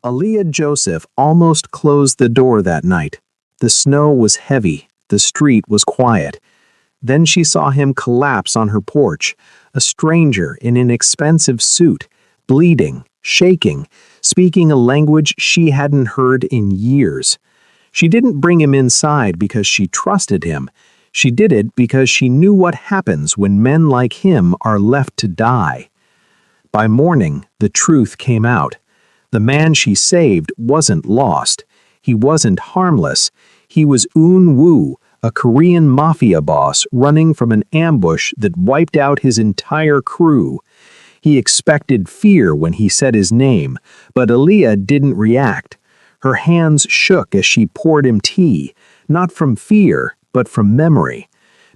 Aaliyah Joseph almost closed the door that night. The snow was heavy, the street was quiet. Then she saw him collapse on her porch, a stranger in an expensive suit, bleeding, shaking, speaking a language she hadn't heard in years. She didn't bring him inside because she trusted him. She did it because she knew what happens when men like him are left to die. By morning, the truth came out. The man she saved wasn't lost. He wasn't harmless. He was Eun Woo, a Korean mafia boss running from an ambush that wiped out his entire crew. He expected fear when he said his name, but Aaliyah didn't react. Her hands shook as she poured him tea, not from fear, but from memory,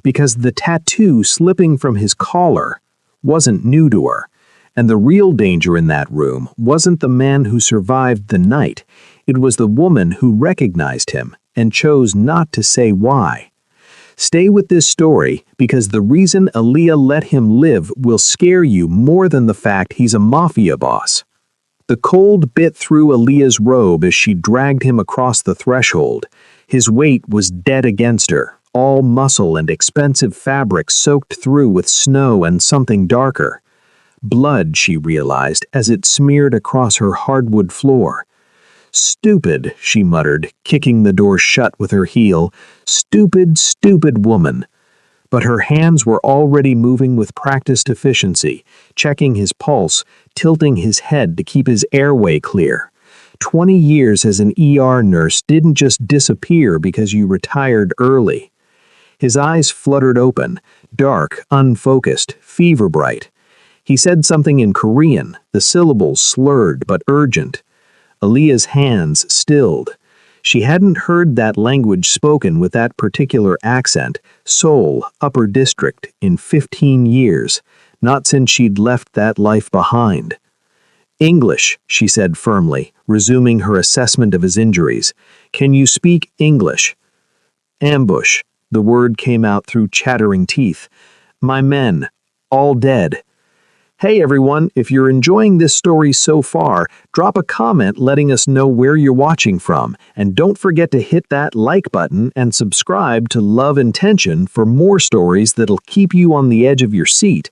because the tattoo slipping from his collar wasn't new to her. And the real danger in that room wasn't the man who survived the night. It was the woman who recognized him and chose not to say why. Stay with this story because the reason Aaliyah let him live will scare you more than the fact he's a mafia boss. The cold bit through Aaliyah's robe as she dragged him across the threshold. His weight was dead against her, all muscle and expensive fabric soaked through with snow and something darker. Blood, she realized, as it smeared across her hardwood floor. "Stupid," she muttered, kicking the door shut with her heel. "Stupid, stupid woman." But her hands were already moving with practiced efficiency, checking his pulse, tilting his head to keep his airway clear. 20 years as an ER nurse didn't just disappear because you retired early. His eyes fluttered open, dark, unfocused, fever bright. He said something in Korean, the syllables slurred but urgent. Aaliyah's hands stilled. She hadn't heard that language spoken with that particular accent, Seoul, Upper District, in 15 years, not since she'd left that life behind. "English," she said firmly, resuming her assessment of his injuries. "Can you speak English?" "Ambush," the word came out through chattering teeth. "My men, all dead." Hey everyone, if you're enjoying this story so far, drop a comment letting us know where you're watching from, and don't forget to hit that like button and subscribe to Love and Tension for more stories that'll keep you on the edge of your seat.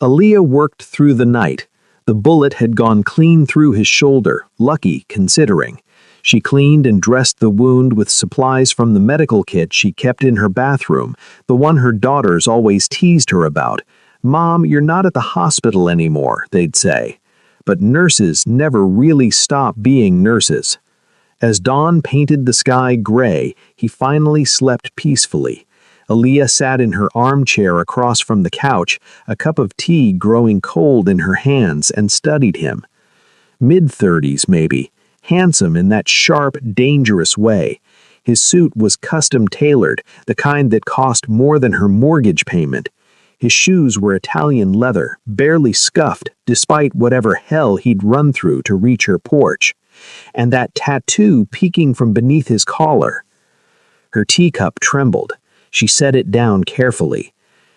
Aaliyah worked through the night. The bullet had gone clean through his shoulder, lucky considering. She cleaned and dressed the wound with supplies from the medical kit she kept in her bathroom, the one her daughters always teased her about. "Mom, you're not at the hospital anymore," they'd say. But nurses never really stop being nurses. As dawn painted the sky gray, he finally slept peacefully. Aaliyah sat in her armchair across from the couch, a cup of tea growing cold in her hands, and studied him. Mid-30s, maybe. Handsome in that sharp, dangerous way. His suit was custom-tailored, the kind that cost more than her mortgage payment. His shoes were Italian leather, barely scuffed, despite whatever hell he'd run through to reach her porch. And that tattoo peeking from beneath his collar. Her teacup trembled. She set it down carefully.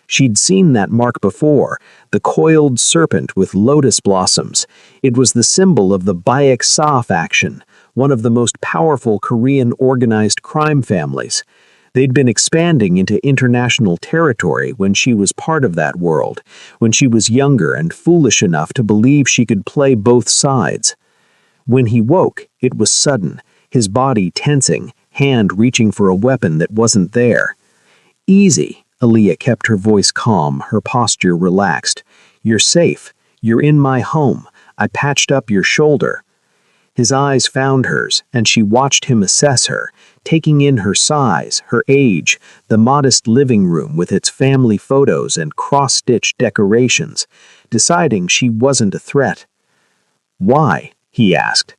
She'd seen that mark before, the coiled serpent with lotus blossoms. It was the symbol of the Baek Sa faction, one of the most powerful Korean organized crime families. They'd been expanding into international territory when she was part of that world, when she was younger and foolish enough to believe she could play both sides. When he woke, it was sudden, his body tensing, hand reaching for a weapon that wasn't there. "Easy," Aaliyah kept her voice calm, her posture relaxed. "You're safe. You're in my home. I patched up your shoulder." His eyes found hers, and she watched him assess her, taking in her size, her age, the modest living room with its family photos and cross-stitched decorations, deciding she wasn't a threat. "Why?" he asked.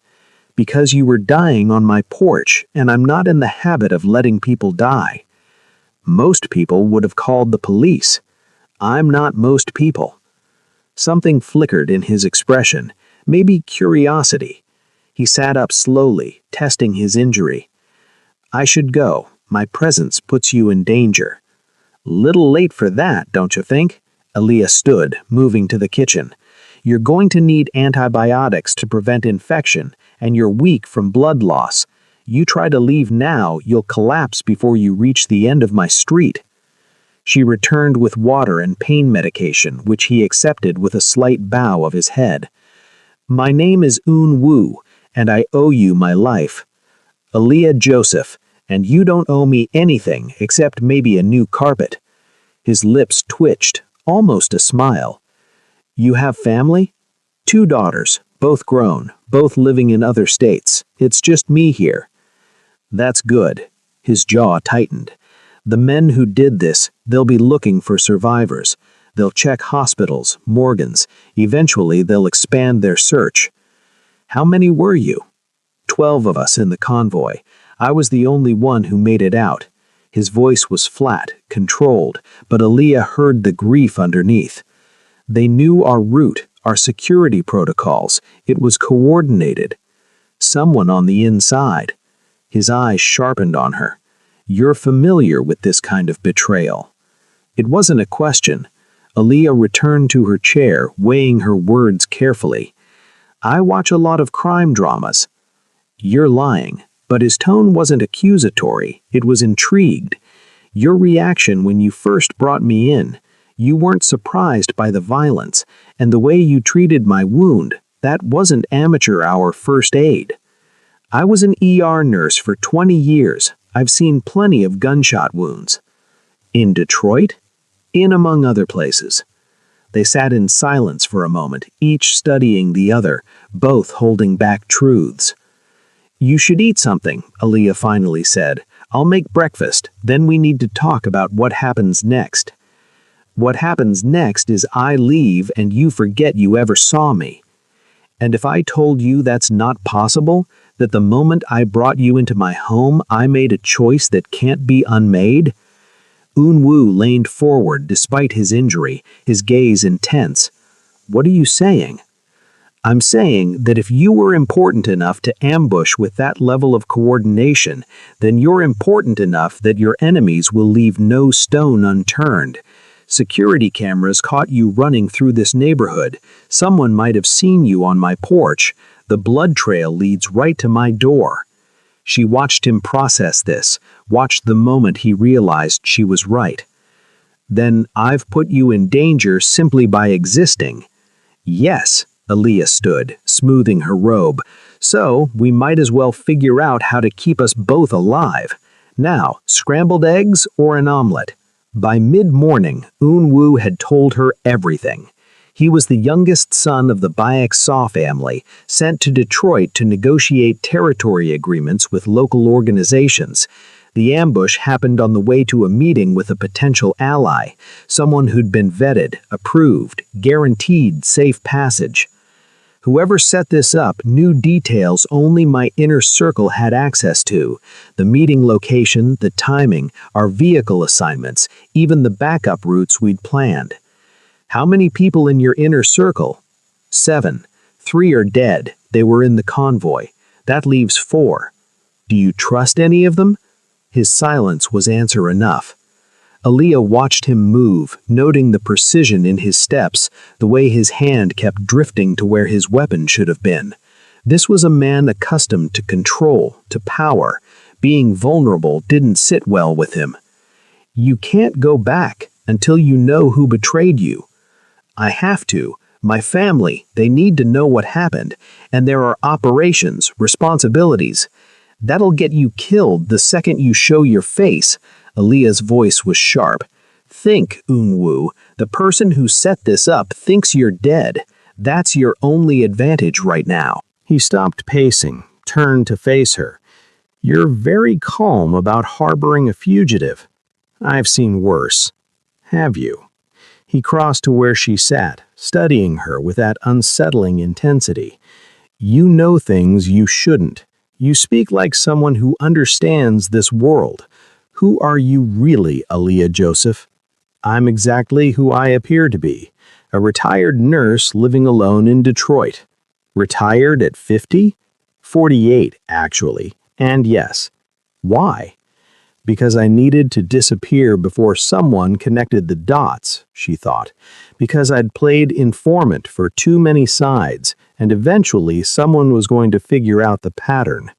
"Because you were dying on my porch, and I'm not in the habit of letting people die. Most people would have called the police. I'm not most people." Something flickered in his expression, maybe curiosity. He sat up slowly, testing his injury. "I should go. My presence puts you in danger." "Little late for that, don't you think?" Aaliyah stood, moving to the kitchen. You're going to need antibiotics to prevent infection, and you're weak from blood loss. You try to leave now, you'll collapse before you reach the end of my street." She returned with water and pain medication, which he accepted with a slight bow of his head. "My name is Un Wu, and I owe you my life. Aaliyah Joseph, and you don't owe me anything except maybe a new carpet." His lips twitched, almost a smile. "You have family?" "2 daughters, both grown, both living in other states. It's just me here." "That's good." His jaw tightened. "The men who did this, they'll be looking for survivors. They'll check hospitals, morgues. Eventually, they'll expand their search." "How many were you?" 12 of us in the convoy. I was the only one who made it out." His voice was flat, controlled, but Aaliyah heard the grief underneath. "They knew our route, our security protocols. It was coordinated. Someone on the inside." His eyes sharpened on her. "You're familiar with this kind of betrayal." It wasn't a question. Aaliyah returned to her chair, weighing her words carefully. "I watch a lot of crime dramas." "You're lying." But his tone wasn't accusatory, it was intrigued. "Your reaction when you first brought me in, you weren't surprised by the violence, and the way you treated my wound, that wasn't amateur hour first aid. I was an ER nurse for 20 years. I've seen plenty of gunshot wounds." "In Detroit?" "In among other places." They sat in silence for a moment, each studying the other, both holding back truths. "You should eat something," Aaliyah finally said. "I'll make breakfast, then we need to talk about what happens next." "What happens next is I leave and you forget you ever saw me." "And if I told you that's not possible, that the moment I brought you into my home I made a choice that can't be unmade?" Un Wu leaned forward despite his injury, his gaze intense. "What are you saying?" "I'm saying that if you were important enough to ambush with that level of coordination, then you're important enough that your enemies will leave no stone unturned. Security cameras caught you running through this neighborhood. Someone might have seen you on my porch. The blood trail leads right to my door." She watched him process this, watched the moment he realized she was right. "Then I've put you in danger simply by existing." "Yes." Aaliyah stood, smoothing her robe. "So, we might as well figure out how to keep us both alive. Now, scrambled eggs or an omelet?" By mid-morning, Un Wu had told her everything. He was the youngest son of the Bayek Saw family, sent to Detroit to negotiate territory agreements with local organizations. The ambush happened on the way to a meeting with a potential ally, someone who'd been vetted, approved, guaranteed safe passage. Whoever set this up knew details only my inner circle had access to. The meeting location, the timing, our vehicle assignments, even the backup routes we'd planned. "How many people in your inner circle?" 7. 3 are dead. They were in the convoy. That leaves 4. "Do you trust any of them?" His silence was answer enough. Aaliyah watched him move, noting the precision in his steps, the way his hand kept drifting to where his weapon should have been. This was a man accustomed to control, to power. Being vulnerable didn't sit well with him. "You can't go back until you know who betrayed you." "I have to. My family, they need to know what happened. And there are operations, responsibilities. That'll get you killed the second you show your face." Aaliyah's voice was sharp. "Think, Un Wu, the person who set this up thinks you're dead. That's your only advantage right now." He stopped pacing, turned to face her. "You're very calm about harboring a fugitive. I've seen worse." "Have you?" He crossed to where she sat, studying her with that unsettling intensity. "You know things you shouldn't. You speak like someone who understands this world. Who are you really, Aaliyah Joseph?" "I'm exactly who I appear to be. A retired nurse living alone in Detroit." "Retired at 50? 48, actually. And yes." "Why?" Because I needed to disappear before someone connected the dots, she thought. Because I'd played informant for too many sides, and eventually someone was going to figure out the pattern.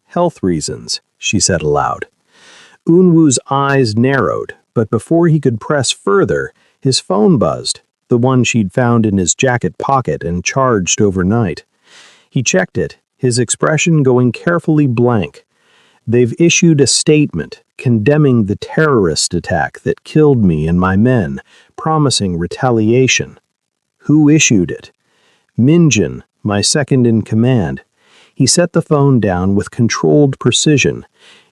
Health reasons, she said aloud. Unwoo's eyes narrowed, but before he could press further, his phone buzzed, the one she'd found in his jacket pocket and charged overnight. He checked it, his expression going carefully blank. They've issued a statement condemning the terrorist attack that killed me and my men, promising retaliation. Who issued it? Minjin, my second in command. He set the phone down with controlled precision.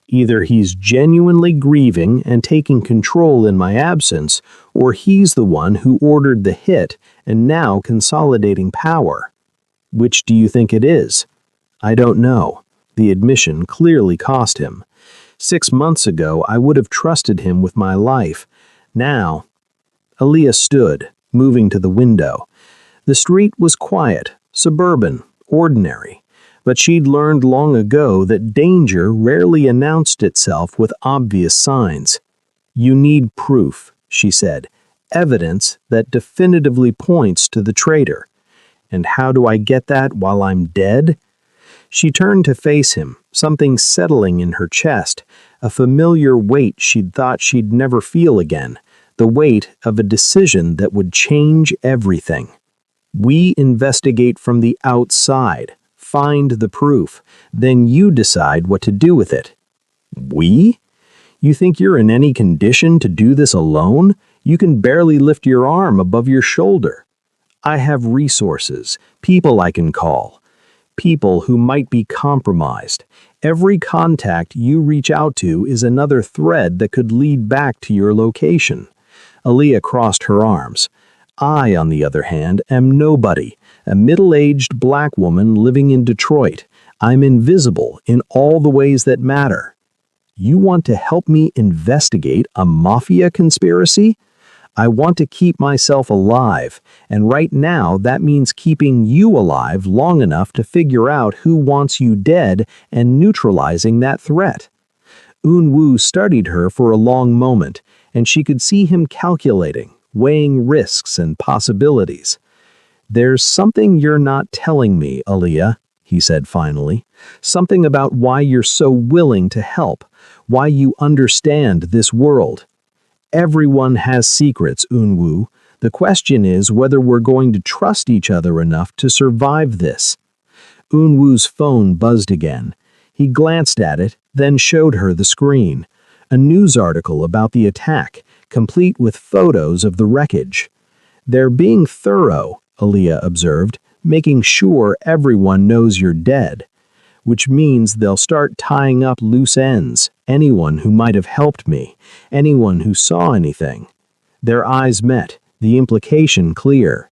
Either he's genuinely grieving and taking control in my absence, or he's the one who ordered the hit and now consolidating power. Which do you think it is? I don't know. The admission clearly cost him. 6 months ago, I would have trusted him with my life. Now, Aaliyah stood, moving to the window. The street was quiet, suburban, ordinary. But she'd learned long ago that danger rarely announced itself with obvious signs. You need proof, she said, evidence that definitively points to the traitor. And how do I get that while I'm dead? She turned to face him, something settling in her chest, a familiar weight she'd thought she'd never feel again, the weight of a decision that would change everything. We investigate from the outside. Find the proof, then you decide what to do with it. We? You think you're in any condition to do this alone? You can barely lift your arm above your shoulder. I have resources, people I can call, people who might be compromised. Every contact you reach out to is another thread that could lead back to your location. Aaliyah crossed her arms. I, on the other hand, am nobody. A middle-aged black woman living in Detroit. I'm invisible in all the ways that matter. You want to help me investigate a mafia conspiracy? I want to keep myself alive, and right now that means keeping you alive long enough to figure out who wants you dead and neutralizing that threat. Unwoo studied her for a long moment, and she could see him calculating, weighing risks and possibilities. There's something you're not telling me, Aaliyah, he said finally. Something about why you're so willing to help, why you understand this world. Everyone has secrets, Unwoo. The question is whether we're going to trust each other enough to survive this. Unwoo's phone buzzed again. He glanced at it, then showed her the screen. A news article about the attack, complete with photos of the wreckage. They're being thorough, Aaliyah observed, making sure everyone knows you're dead. Which means they'll start tying up loose ends, anyone who might have helped me, anyone who saw anything. Their eyes met, the implication clear.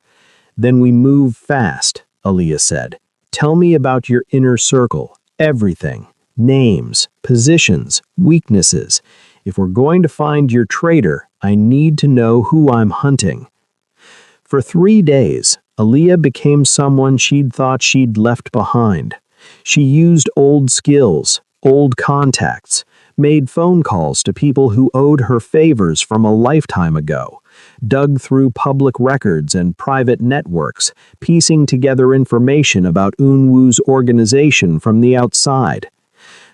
Then we move fast, Aaliyah said. Tell me about your inner circle, everything, names, positions, weaknesses. If we're going to find your traitor, I need to know who I'm hunting. For 3 days, Aaliyah became someone she'd thought she'd left behind. She used old skills, old contacts, made phone calls to people who owed her favors from a lifetime ago, dug through public records and private networks, piecing together information about Unwoo's organization from the outside.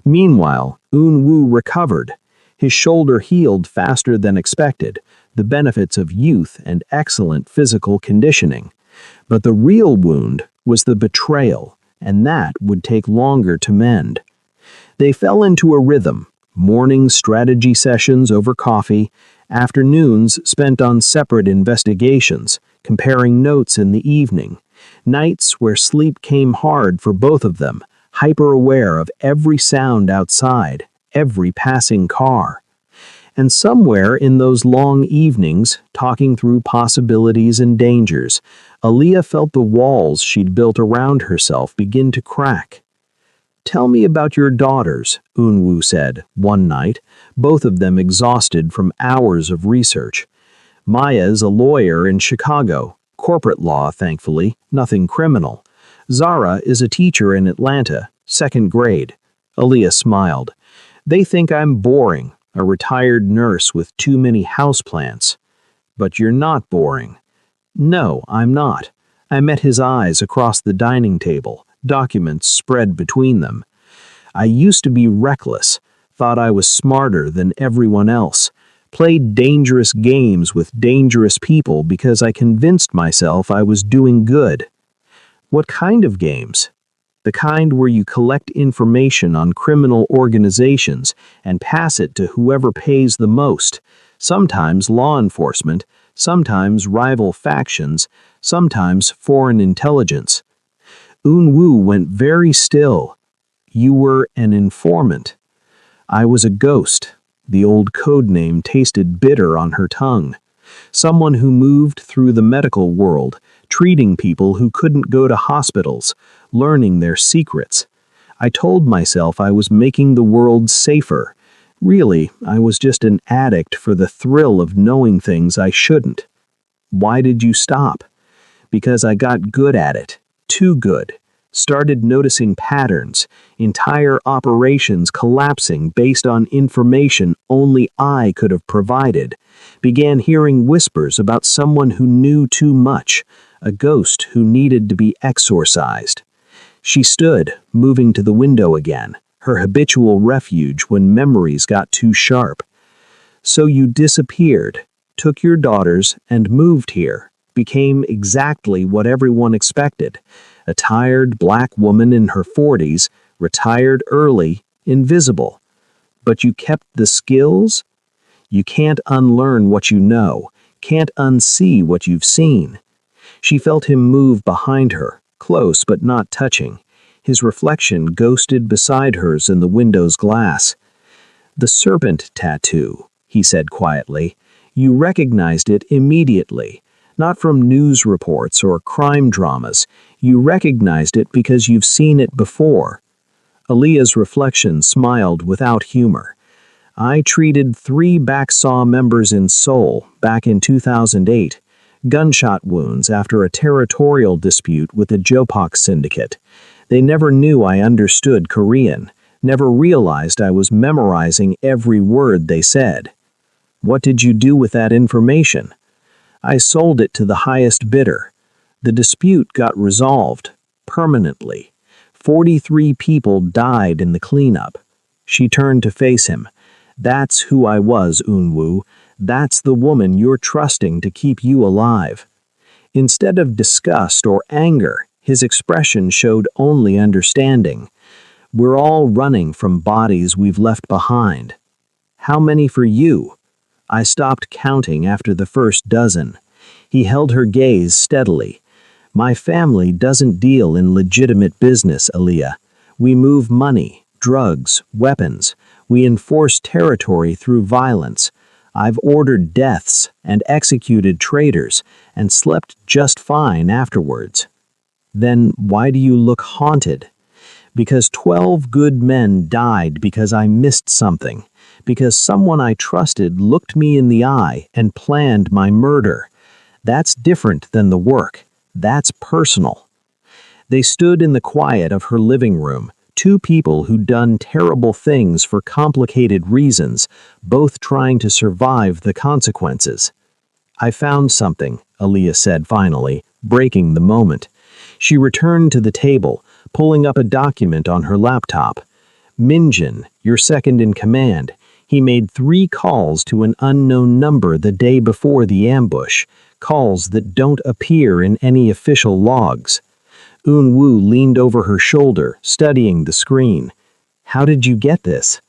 Meanwhile, Unwoo recovered. His shoulder healed faster than expected, the benefits of youth and excellent physical conditioning. But the real wound was the betrayal, and that would take longer to mend. They fell into a rhythm, morning strategy sessions over coffee, afternoons spent on separate investigations, comparing notes in the evening, nights where sleep came hard for both of them, hyper-aware of every sound outside, every passing car. And somewhere in those long evenings, talking through possibilities and dangers, Aaliyah felt the walls she'd built around herself begin to crack. Tell me about your daughters, Unwoo said, one night, both of them exhausted from hours of research. Maya's a lawyer in Chicago, corporate law, thankfully, nothing criminal. Zara is a teacher in Atlanta, 2nd grade. Aaliyah smiled. They think I'm boring, a retired nurse with too many houseplants. But you're not boring. No, I'm not. I met his eyes across the dining table, documents spread between them. I used to be reckless, thought I was smarter than everyone else, played dangerous games with dangerous people because I convinced myself I was doing good. What kind of games? The kind where you collect information on criminal organizations and pass it to whoever pays the most, sometimes law enforcement, sometimes rival factions, sometimes foreign intelligence. Un-woo went very still. You were an informant. I was a ghost. The old code name tasted bitter on her tongue. Someone who moved through the medical world, treating people who couldn't go to hospitals, learning their secrets. I told myself I was making the world safer. Really, I was just an addict for the thrill of knowing things I shouldn't. Why did you stop? Because I got good at it. Too good. Started noticing patterns, entire operations collapsing based on information only I could have provided. Began hearing whispers about someone who knew too much, a ghost who needed to be exorcised. She stood, moving to the window again, her habitual refuge when memories got too sharp. So you disappeared, took your daughters, and moved here. Became exactly what everyone expected. A tired black woman in her 40s, retired early, invisible. But you kept the skills? You can't unlearn what you know, can't unsee what you've seen. She felt him move behind her, close but not touching. His reflection ghosted beside hers in the window's glass. The serpent tattoo, he said quietly. You recognized it immediately. Not from news reports or crime dramas. You recognized it because you've seen it before. Aaliyah's reflection smiled without humor. I treated 3 Backsaw members in Seoul back in 2008. Gunshot wounds after a territorial dispute with the Jopok syndicate. They never knew I understood Korean, never realized I was memorizing every word they said. What did you do with that information? I sold it to the highest bidder. The dispute got resolved, permanently. 43 people died in the cleanup. She turned to face him. That's who I was, Un-woo. That's the woman you're trusting to keep you alive. Instead of disgust or anger, his expression showed only understanding. We're all running from bodies we've left behind. How many for you? I stopped counting after the first dozen. He held her gaze steadily. My family doesn't deal in legitimate business, Aaliyah. We move money, drugs, weapons. We enforce territory through violence. I've ordered deaths and executed traitors and slept just fine afterwards. Then why do you look haunted? Because 12 good men died because I missed something. Because someone I trusted looked me in the eye and planned my murder. That's different than the work. That's personal. They stood in the quiet of her living room, 2 people who'd done terrible things for complicated reasons, both trying to survive the consequences. I found something, Aaliyah said finally, breaking the moment. She returned to the table, pulling up a document on her laptop. Minjin, your second in command. He made 3 calls to an unknown number the day before the ambush, calls that don't appear in any official logs. Un-woo leaned over her shoulder, studying the screen. How did you get this?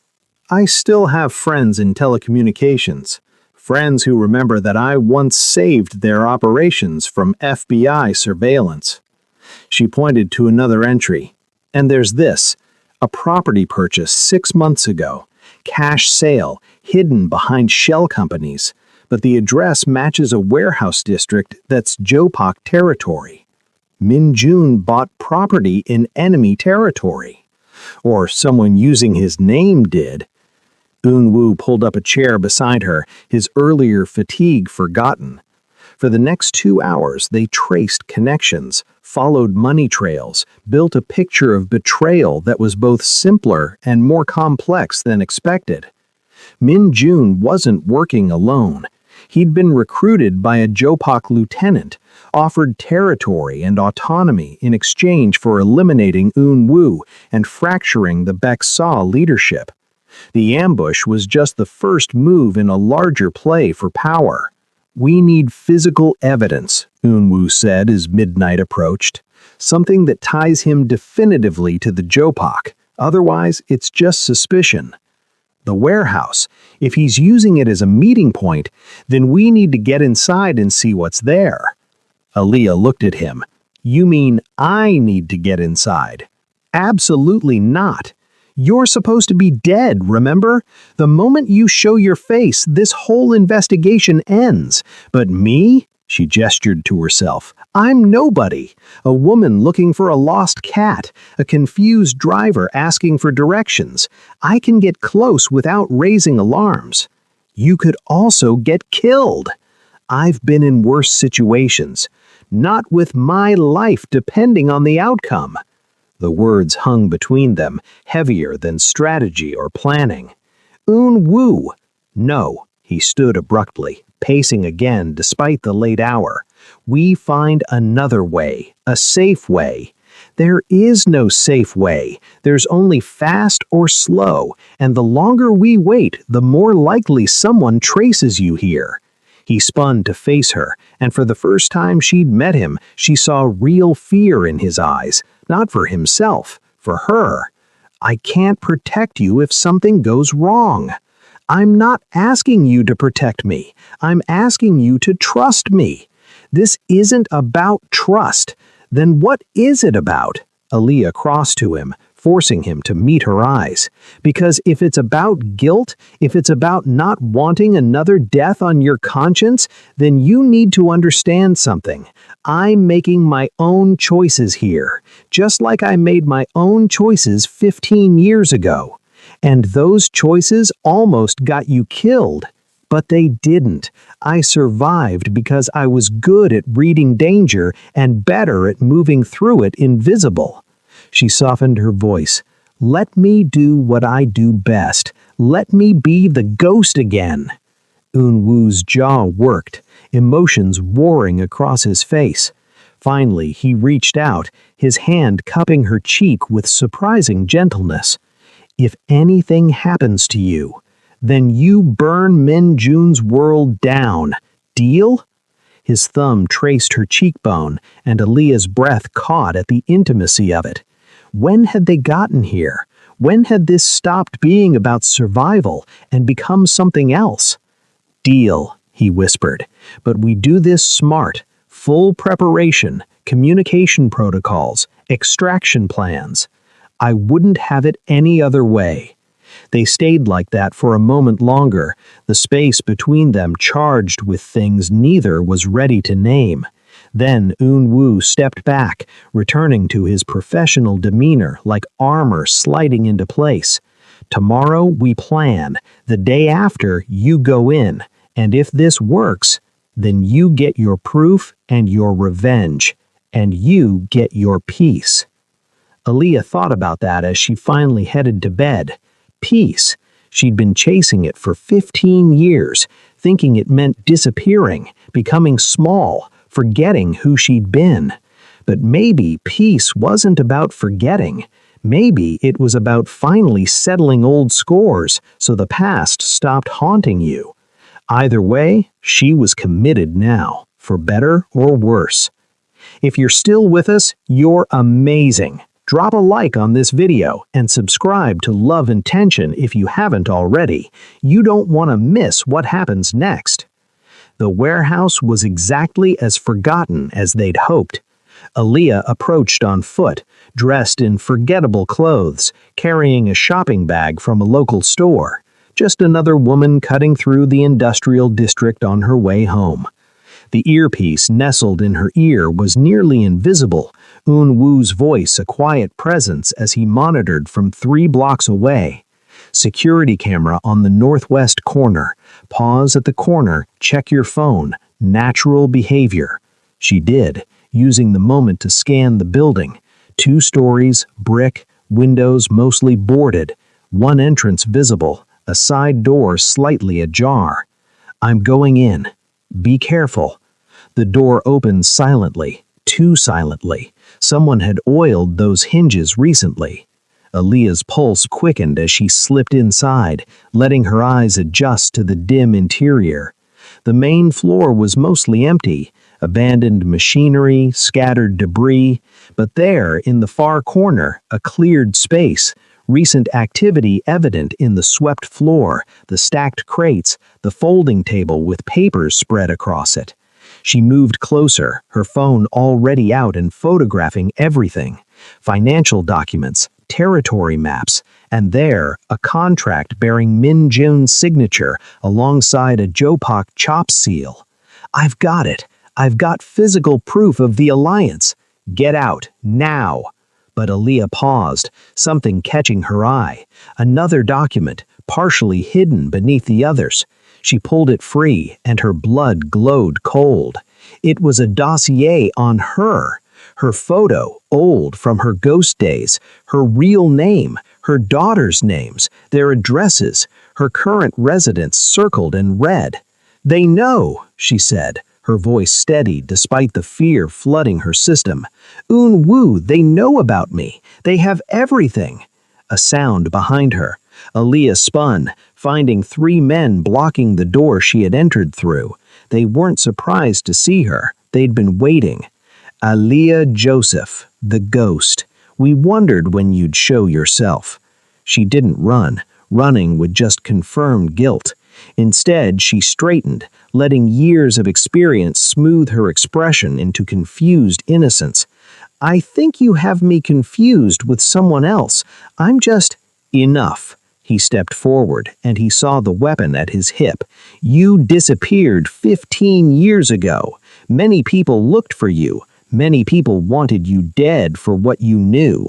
I still have friends in telecommunications. Friends who remember that I once saved their operations from FBI surveillance. She pointed to another entry. And there's this. A property purchase 6 months ago. Cash sale, hidden behind shell companies. But the address matches a warehouse district that's Jopok territory. Min Jun bought property in enemy territory. Or someone using his name did. Un-woo pulled up a chair beside her, his earlier fatigue forgotten. For the next 2 hours, they traced connections, followed money trails, built a picture of betrayal that was both simpler and more complex than expected. Min Jun wasn't working alone. He'd been recruited by a Jopak lieutenant, offered territory and autonomy in exchange for eliminating Un Wu and fracturing the Baeksa leadership. The ambush was just the first move in a larger play for power. "We need physical evidence," Un Wu said as midnight approached. "Something that ties him definitively to the Jopak. Otherwise, it's just suspicion." "The warehouse. If he's using it as a meeting point, then we need to get inside and see what's there." Aaliyah looked at him. "You mean I need to get inside?" "Absolutely not. You're supposed to be dead, remember? The moment you show your face, this whole investigation ends. But me?" She gestured to herself. "I'm nobody. A woman looking for a lost cat, a confused driver asking for directions. I can get close without raising alarms. You could also get killed. I've been in worse situations, not with my life depending on the outcome." The words hung between them, heavier than strategy or planning. "Un Wu." "No," he stood abruptly, pacing again despite the late hour. "We find another way, a safe way." "There is no safe way. There's only fast or slow, and the longer we wait, the more likely someone traces you here." He spun to face her, and for the first time she'd met him, she saw real fear in his eyes, not for himself, for her. "I can't protect you if something goes wrong." "I'm not asking you to protect me. I'm asking you to trust me." "This isn't about trust. Then what is it about?" Aaliyah crossed to him, forcing him to meet her eyes. "Because if it's about guilt, if it's about not wanting another death on your conscience, then you need to understand something. I'm making my own choices here, just like I made my own choices 15 years ago. And those choices almost got you killed. But they didn't. I survived because I was good at reading danger and better at moving through it invisible." She softened her voice. "Let me do what I do best. Let me be the ghost again." Un Wu's jaw worked, emotions warring across his face. Finally, he reached out, his hand cupping her cheek with surprising gentleness. "If anything happens to you, then you burn Min Jun's world down. Deal?" His thumb traced her cheekbone, and Aaliyah's breath caught at the intimacy of it. When had they gotten here? When had this stopped being about survival and become something else? "Deal," he whispered, "but we do this smart. Full preparation, communication protocols, extraction plans. I wouldn't have it any other way." They stayed like that for a moment longer, the space between them charged with things neither was ready to name. Then Un Wu stepped back, returning to his professional demeanor like armor sliding into place. "Tomorrow we plan. The day after you go in. And if this works, then you get your proof and your revenge. And you get your peace." Aaliyah thought about that as she finally headed to bed. Peace. She'd been chasing it for 15 years, thinking it meant disappearing, becoming small, forgetting who she'd been. But maybe peace wasn't about forgetting. Maybe it was about finally settling old scores so the past stopped haunting you. Either way, she was committed now, for better or worse. If you're still with us, you're amazing. Drop a like on this video and subscribe to Love and Tension if you haven't already. You don't want to miss what happens next. The warehouse was exactly as forgotten as they'd hoped. Aaliyah approached on foot, dressed in forgettable clothes, carrying a shopping bag from a local store. Just another woman cutting through the industrial district on her way home. The earpiece nestled in her ear was nearly invisible, Un Wu's voice a quiet presence as he monitored from 3 blocks away. Security camera on the northwest corner. Pause at the corner, check your phone. Natural behavior. She did, using the moment to scan the building. 2 stories, brick, windows mostly boarded. 1 entrance visible, a side door slightly ajar. "I'm going in. Be careful." The door opened silently, too silently. Someone had oiled those hinges recently. Aaliyah's pulse quickened as she slipped inside, letting her eyes adjust to the dim interior. The main floor was mostly empty, abandoned machinery, scattered debris, but there, in the far corner, a cleared space, recent activity evident in the swept floor, the stacked crates, the folding table with papers spread across it. She moved closer, her phone already out and photographing everything. Financial documents, territory maps, and there, a contract bearing Min Jun's signature alongside a Jopak chop seal. "I've got it. I've got physical proof of the alliance. Get out, now." But Aaliyah paused, something catching her eye. Another document, partially hidden beneath the others. She pulled it free, and her blood glowed cold. It was a dossier on her. Her photo, old from her ghost days, her real name, her daughters' names, their addresses, her current residence circled in red. "They know," she said, her voice steady despite the fear flooding her system. "Wu, they know about me. They have everything." A sound behind her. Aaliyah spun, finding 3 men blocking the door she had entered through. They weren't surprised to see her. They'd been waiting. "Aaliyah Joseph, the ghost. We wondered when you'd show yourself." She didn't run. Running would just confirm guilt. Instead, she straightened, letting years of experience smooth her expression into confused innocence. "I think you have me confused with someone else. I'm just—" "Enough." He stepped forward, and he saw the weapon at his hip. "You disappeared 15 years ago. Many people looked for you. Many people wanted you dead for what you knew."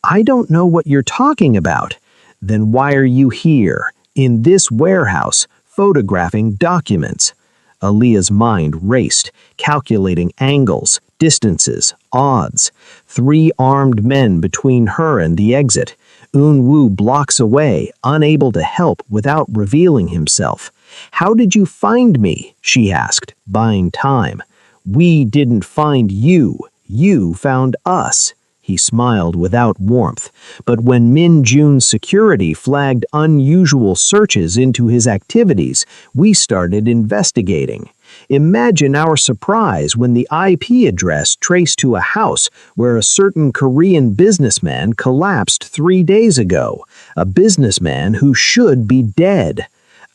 "I don't know what you're talking about." "Then why are you here, in this warehouse, photographing documents?" Aaliyah's mind raced, calculating angles, distances, odds. 3 armed men between her and the exit. Wu blocks away, unable to help without revealing himself. "How did you find me?" she asked, buying time. "We didn't find you. You found us." He smiled without warmth, but when Min Jun's security flagged unusual searches into his activities, we started investigating. Imagine our surprise when the IP address traced to a house where a certain Korean businessman collapsed 3 days ago, a businessman who should be dead.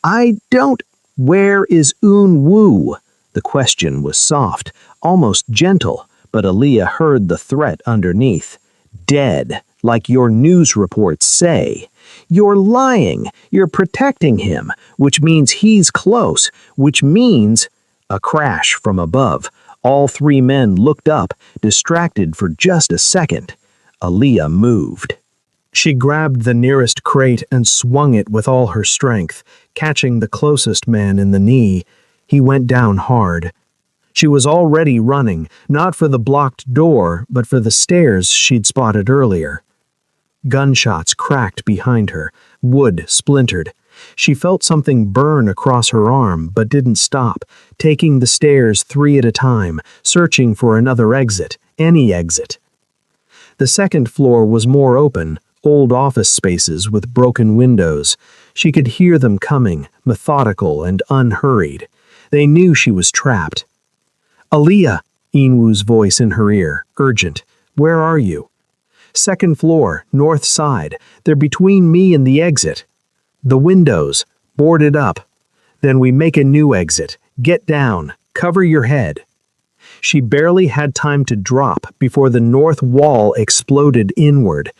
"I don't— Where is Wu?" The question was soft, almost gentle, but Aaliyah heard the threat underneath. "Dead, like your news reports say. You're lying. You're protecting him, which means he's close, which means—" A crash from above. All 3 men looked up, distracted for just a second. Aaliyah moved. She grabbed the nearest crate and swung it with all her strength, catching the closest man in the knee. He went down hard. She was already running, not for the blocked door, but for the stairs she'd spotted earlier. Gunshots cracked behind her. Wood splintered. She felt something burn across her arm, but didn't stop, taking the stairs 3 at a time, searching for another exit, any exit. The second floor was more open, old office spaces with broken windows. She could hear them coming, methodical and unhurried. They knew she was trapped. "Aaliyah," Wu's voice in her ear, urgent. "Where are you?" "Second floor, north side. They're between me and the exit." "The windows. Boarded up." "Then we make a new exit. Get down. Cover your head." She barely had time to drop before the north wall exploded inward.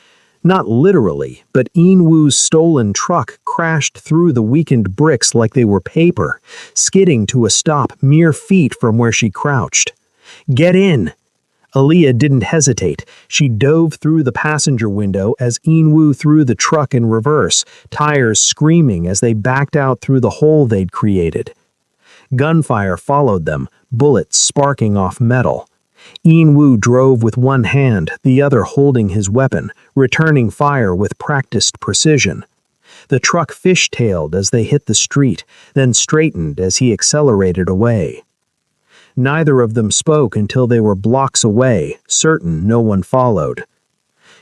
Not literally, but Wu's stolen truck crashed through the weakened bricks like they were paper, skidding to a stop mere feet from where she crouched. "Get in!" Aaliyah didn't hesitate. She dove through the passenger window as Wu threw the truck in reverse, tires screaming as they backed out through the hole they'd created. Gunfire followed them, bullets sparking off metal. Wu drove with one hand, the other holding his weapon, returning fire with practiced precision. The truck fishtailed as they hit the street, then straightened as he accelerated away. Neither of them spoke until they were blocks away, certain no one followed.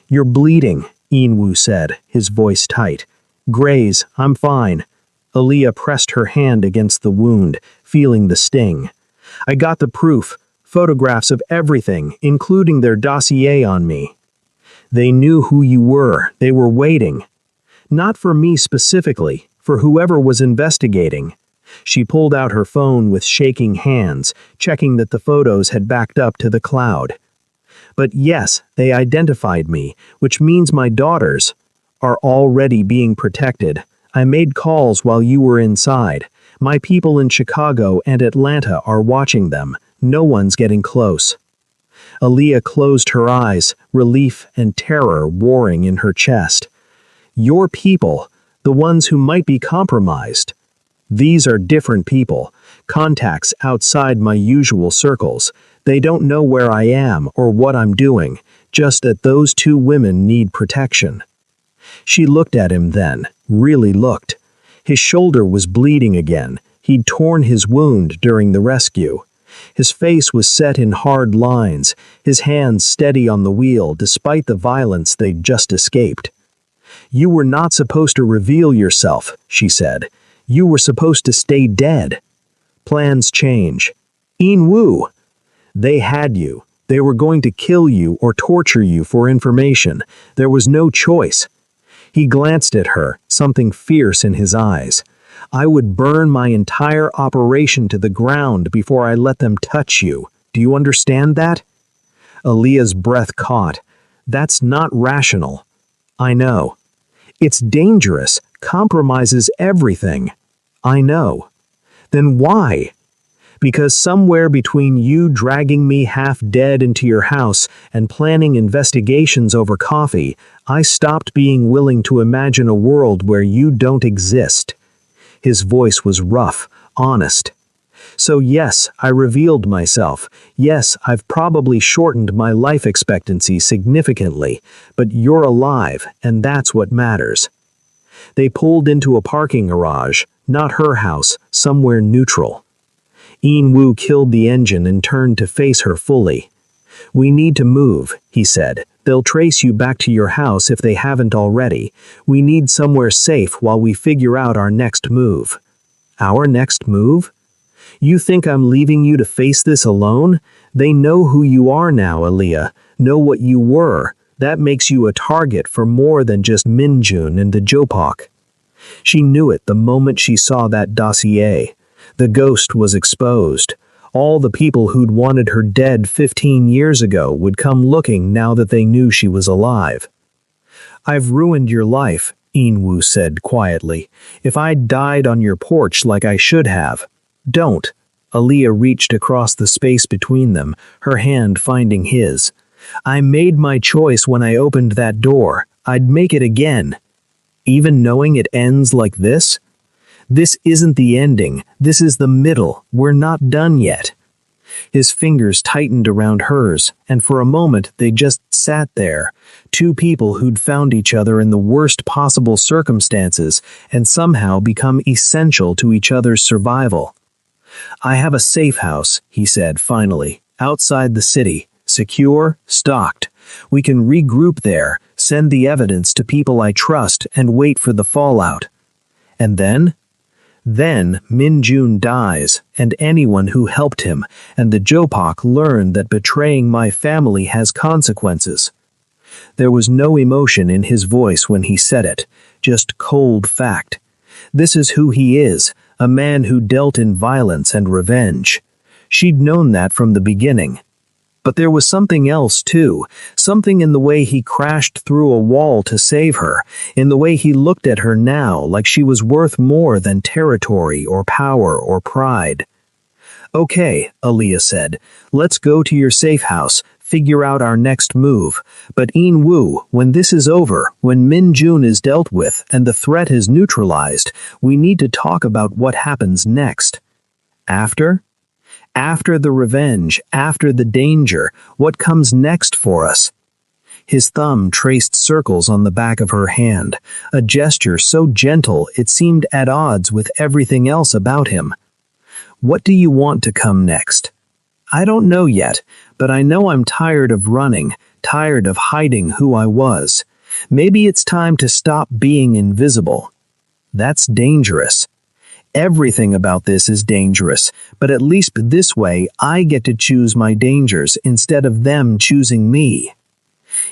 "You're bleeding," Inwoo said, his voice tight. "Graze, I'm fine." Aaliyah pressed her hand against the wound, feeling the sting. "I got the proof, photographs of everything, including their dossier on me. They knew who you were, they were waiting. Not for me specifically, for whoever was investigating." She pulled out her phone with shaking hands, checking that the photos had backed up to the cloud. "But yes, they identified me, which means my daughters are already being protected. I made calls while you were inside. My people in Chicago and Atlanta are watching them. No one's getting close." Aaliyah closed her eyes, relief and terror warring in her chest. "Your people, the ones who might be compromised. These are different people, contacts outside my usual circles. They don't know where I am or what I'm doing, just that those two women need protection." She looked at him then, really looked. His shoulder was bleeding again. He'd torn his wound during the rescue. His face was set in hard lines, his hands steady on the wheel despite the violence they'd just escaped. "You were not supposed to reveal yourself," she said. "You were supposed to stay dead." "Plans change." "Inwoo!" "They had you. They were going to kill you or torture you for information. There was no choice." He glanced at her, something fierce in his eyes. "I would burn my entire operation to the ground before I let them touch you. Do you understand that?" Aaliyah's breath caught. "That's not rational." "I know." "It's dangerous, compromises everything." "I know." "Then why?" "Because somewhere between you dragging me half dead into your house and planning investigations over coffee, I stopped being willing to imagine a world where you don't exist." His voice was rough, honest. "So yes, I revealed myself. Yes, I've probably shortened my life expectancy significantly, but you're alive, and that's what matters." They pulled into a parking garage, not her house, somewhere neutral. Inwoo killed the engine and turned to face her fully. "We need to move," he said. "They'll trace you back to your house if they haven't already. We need somewhere safe while we figure out our next move." "Our next move?" "You think I'm leaving you to face this alone? They know who you are now, Aaliyah. Know what you were. That makes you a target for more than just Minjun and the Jopok." She knew it the moment she saw that dossier. The ghost was exposed. All the people who'd wanted her dead 15 years ago would come looking now that they knew she was alive. "I've ruined your life," Inwoo said quietly. "If I'd died on your porch like I should have." "Don't." Aaliyah reached across the space between them, her hand finding his. "I made my choice when I opened that door. I'd make it again." "Even knowing it ends like this?" "This isn't the ending. This is the middle. We're not done yet." His fingers tightened around hers, and for a moment they just sat there, two people who'd found each other in the worst possible circumstances and somehow become essential to each other's survival. "I have a safe house," he said finally, "outside the city, secure, stocked. We can regroup there, send the evidence to people I trust, and wait for the fallout." "And then?" "Then Minjun dies, and anyone who helped him, and the Jopok learn that betraying my family has consequences." There was no emotion in his voice when he said it, just cold fact. This is who he is, a man who dealt in violence and revenge. She'd known that from the beginning. But there was something else too, something in the way he crashed through a wall to save her, in the way he looked at her now like she was worth more than territory or power or pride. "Okay," Aaliyah said, "let's go to your safe house, figure out our next move. But Inwoo, when this is over, when Minjun is dealt with and the threat is neutralized, we need to talk about what happens next." "After?" "After the revenge, after the danger, what comes next for us?" His thumb traced circles on the back of her hand, a gesture so gentle it seemed at odds with everything else about him. "What do you want to come next?" "I don't know yet, but I know I'm tired of running, tired of hiding who I was. Maybe it's time to stop being invisible." "That's dangerous." "Everything about this is dangerous, but at least this way I get to choose my dangers instead of them choosing me."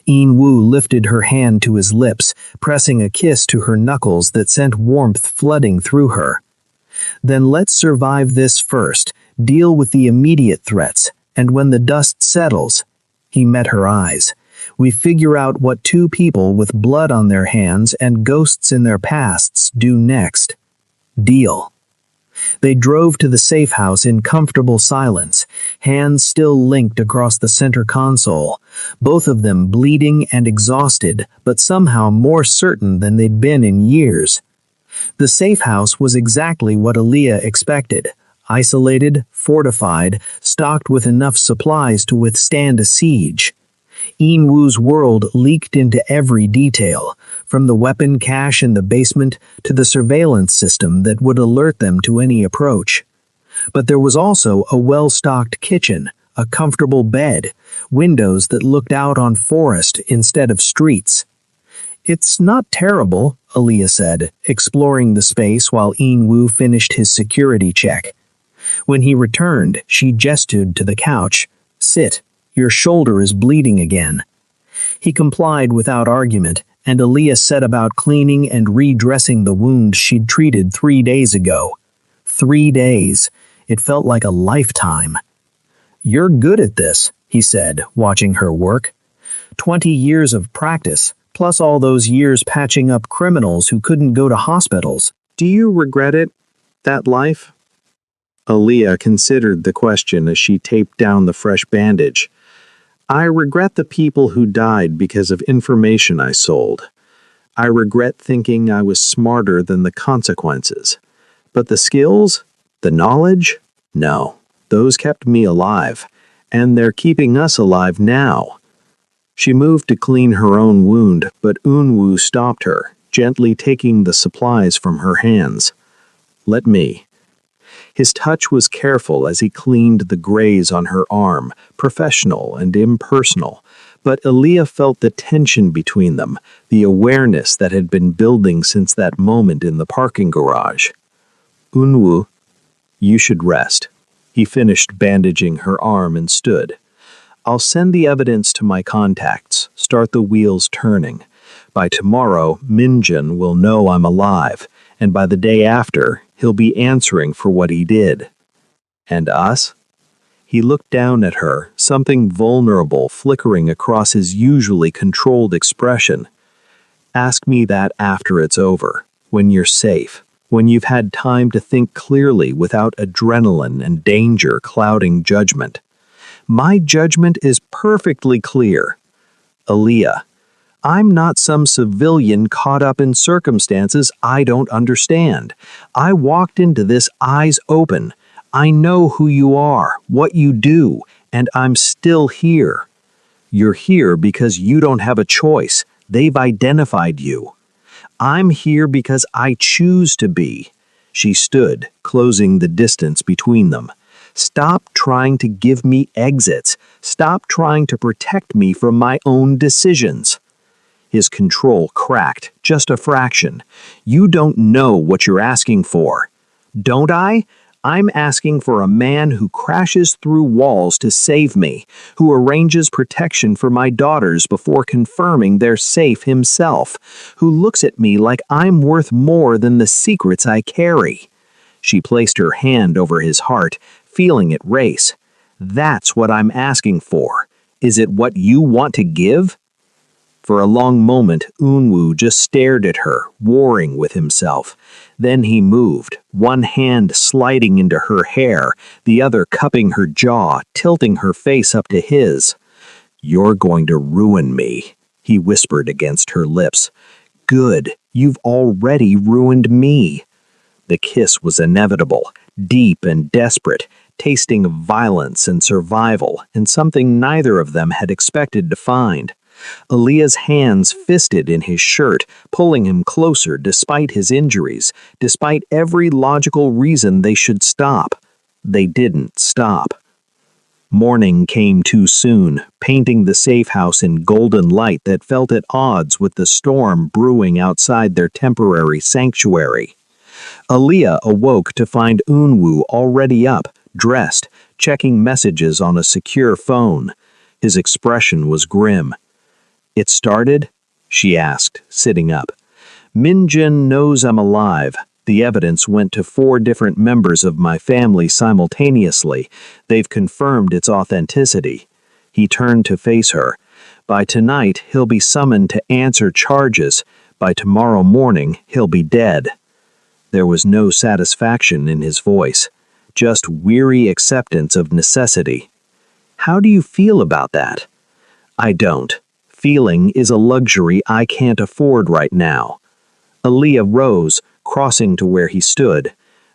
Yin-Wu lifted her hand to his lips, pressing a kiss to her knuckles that sent warmth flooding through her. "Then let's survive this first, deal with the immediate threats, and when the dust settles," he met her eyes, "we figure out what two people with blood on their hands and ghosts in their pasts do next. Deal." They drove to the safe house in comfortable silence, hands still linked across the center console, both of them bleeding and exhausted, but somehow more certain than they'd been in years. The safe house was exactly what Aaliyah expected: isolated, fortified, stocked with enough supplies to withstand a siege. Yin-Wu's world leaked into every detail, from the weapon cache in the basement to the surveillance system that would alert them to any approach. But there was also a well-stocked kitchen, a comfortable bed, windows that looked out on forest instead of streets. "It's not terrible," Aaliyah said, exploring the space while Yin-Wu finished his security check. When he returned, she gestured to the couch. "Sit. Your shoulder is bleeding again." He complied without argument, and Aaliyah set about cleaning and redressing the wound she'd treated 3 days ago. 3 days. It felt like a lifetime. "You're good at this," he said, watching her work. 20 years of practice, plus all those years patching up criminals who couldn't go to hospitals. "Do you regret it? That life?" Aaliyah considered the question as she taped down the fresh bandage. "I regret the people who died because of information I sold. I regret thinking I was smarter than the consequences. But the skills? The knowledge? No. Those kept me alive. And they're keeping us alive now." She moved to clean her own wound, but Yin-Wu stopped her, gently taking the supplies from her hands. "Let me." His touch was careful as he cleaned the graze on her arm, professional and impersonal, but Aaliyah felt the tension between them, the awareness that had been building since that moment in the parking garage. "Yin-Wu, you should rest." He finished bandaging her arm and stood. "I'll send the evidence to my contacts, start the wheels turning. By tomorrow, Minjin will know I'm alive, and by the day after, he'll be answering for what he did. And us?" He looked down at her, something vulnerable flickering across his usually controlled expression. "Ask me that after it's over, when you're safe, when you've had time to think clearly without adrenaline and danger clouding judgment. My judgment is perfectly clear. Aaliyah, I'm not some civilian caught up in circumstances I don't understand. I walked into this eyes open. I know who you are, what you do, and I'm still here. You're here because you don't have a choice. They've identified you. I'm here because I choose to be." She stood, closing the distance between them. "Stop trying to give me exits. Stop trying to protect me from my own decisions." His control cracked, just a fraction. "You don't know what you're asking for." "Don't I? I'm asking for a man who crashes through walls to save me, who arranges protection for my daughters before confirming they're safe himself, who looks at me like I'm worth more than the secrets I carry." She placed her hand over his heart, feeling it race. "That's what I'm asking for. Is it what you want to give?" For a long moment, Yin-Wu just stared at her, warring with himself. Then he moved, one hand sliding into her hair, the other cupping her jaw, tilting her face up to his. "You're going to ruin me," he whispered against her lips. "Good, you've already ruined me." The kiss was inevitable, deep and desperate, tasting of violence and survival, and something neither of them had expected to find. Aaliyah's hands fisted in his shirt, pulling him closer despite his injuries, despite every logical reason they should stop. They didn't stop. Morning came too soon, painting the safe house in golden light that felt at odds with the storm brewing outside their temporary sanctuary. Aaliyah awoke to find Unwoo already up, dressed, checking messages on a secure phone. His expression was grim. "It started?" she asked, sitting up. "Minjin knows I'm alive. The evidence went to 4 different members of my family simultaneously. They've confirmed its authenticity." He turned to face her. "By tonight, he'll be summoned to answer charges. By tomorrow morning, he'll be dead." There was no satisfaction in his voice, just weary acceptance of necessity. "How do you feel about that?" "I don't. Feeling is a luxury I can't afford right now." Aaliyah rose, crossing to where he stood.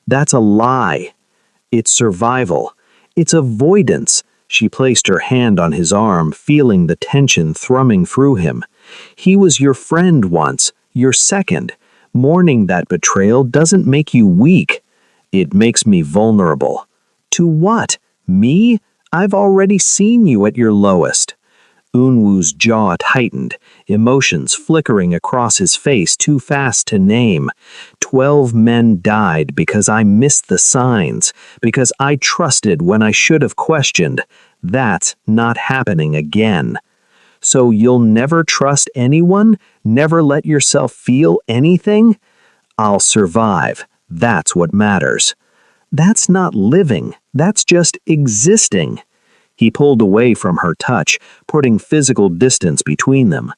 "That's a lie. It's survival. It's avoidance." She placed her hand on his arm, feeling the tension thrumming through him. "He was your friend once, your second. Mourning that betrayal doesn't make you weak. It makes me vulnerable." "To what? Me? I've already seen you at your lowest." Unwoo's jaw tightened, emotions flickering across his face too fast to name. 12 men died because I missed the signs, because I trusted when I should have questioned. That's not happening again. So you'll never trust anyone? Never let yourself feel anything? I'll survive. That's what matters. That's not living. That's just existing. He pulled away from her touch, putting physical distance between them.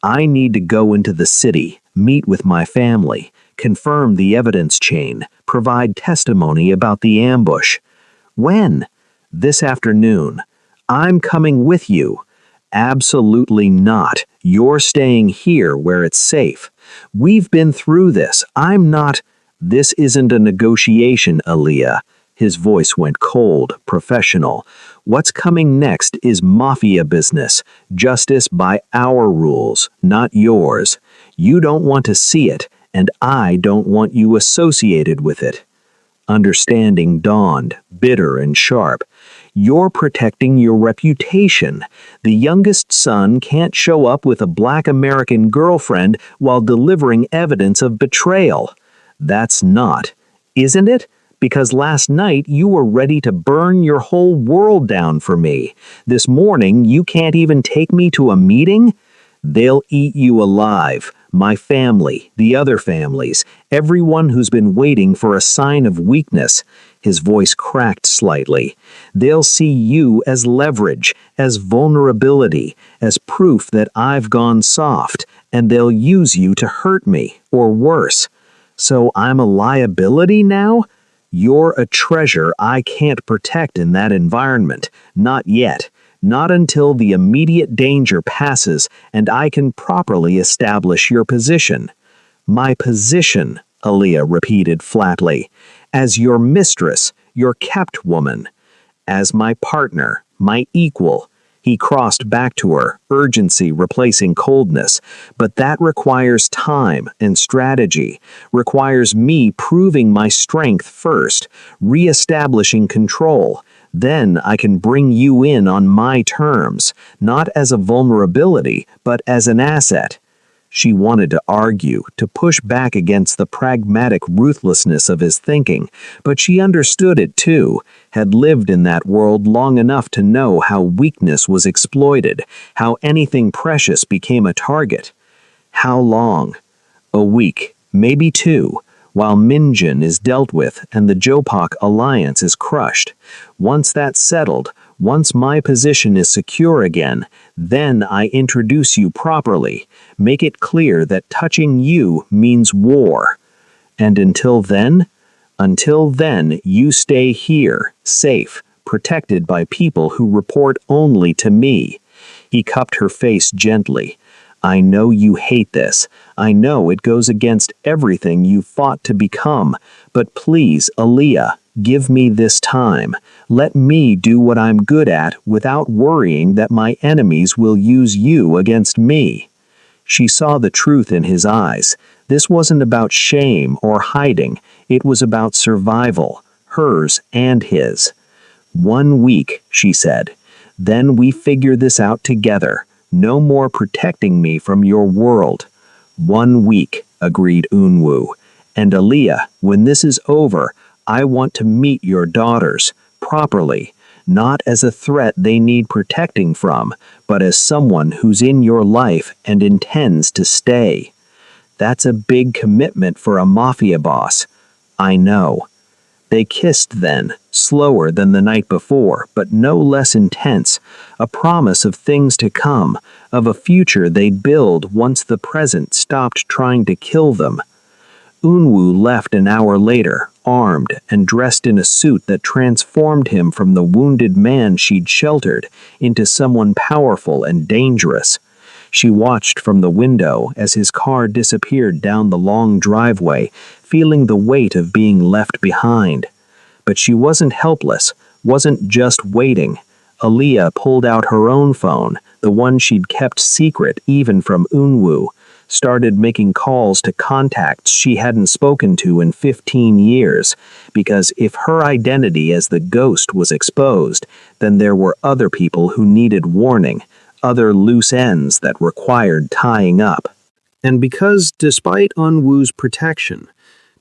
"I need to go into the city, meet with my family, confirm the evidence chain, provide testimony about the ambush." "When?" "This afternoon. I'm coming with you." "Absolutely not. You're staying here where it's safe. We've been through this. I'm not—" "This isn't a negotiation, Aaliyah." His voice went cold, professional. "What's coming next is Mafia business. Justice by our rules, not yours. You don't want to see it, and I don't want you associated with it." Understanding dawned, bitter and sharp. "You're protecting your reputation. The youngest son can't show up with a Black American girlfriend while delivering evidence of betrayal. That's not, isn't it? Because last night you were ready to burn your whole world down for me. This morning you can't even take me to a meeting? They'll eat you alive. My family, the other families, everyone who's been waiting for a sign of weakness." His voice cracked slightly. "They'll see you as leverage, as vulnerability, as proof that I've gone soft, and they'll use you to hurt me, or worse. So I'm a liability now? You're a treasure I can't protect in that environment. Not yet. Not until the immediate danger passes and I can properly establish your position." "My position," Aaliyah repeated flatly. "As your mistress, your kept woman. As my partner, my equal." He crossed back to her, urgency replacing coldness. "But that requires time and strategy, requires me proving my strength first, re-establishing control. Then I can bring you in on my terms, not as a vulnerability, but as an asset." She wanted to argue, to push back against the pragmatic ruthlessness of his thinking, but she understood it too, had lived in that world long enough to know how weakness was exploited, how anything precious became a target. How long? A week, maybe 2, while Minjin is dealt with and the Jopak alliance is crushed. Once that's settled, once my position is secure again, then I introduce you properly, make it clear that touching you means war. And until then, you stay here, safe, protected by people who report only to me." He cupped her face gently. "I know you hate this. I know it goes against everything you fought to become. But please, Aaliyah, Give me this time. Let me do what I'm good at without worrying that my enemies will use you against me." She saw the truth in his eyes. This wasn't about shame or hiding. It was about survival, hers and his. "1 week," she said. "Then we figure this out together. No more protecting me from your world." "1 week," agreed Unwoo. "And Aaliyah, when this is over, I want to meet your daughters, properly, not as a threat they need protecting from, but as someone who's in your life and intends to stay." That's a big commitment for a mafia boss. I know. They kissed then, slower than the night before, but no less intense, a promise of things to come, of a future they'd build once the present stopped trying to kill them. Unwoo left an hour later, armed and dressed in a suit that transformed him from the wounded man she'd sheltered into someone powerful and dangerous. She watched from the window as his car disappeared down the long driveway, feeling the weight of being left behind. But she wasn't helpless, wasn't just waiting. Aaliyah pulled out her own phone, the one she'd kept secret even from Unwoo, started making calls to contacts she hadn't spoken to in 15 years, because if her identity as the ghost was exposed, then there were other people who needed warning, other loose ends that required tying up. And because, despite Unwoo's protection,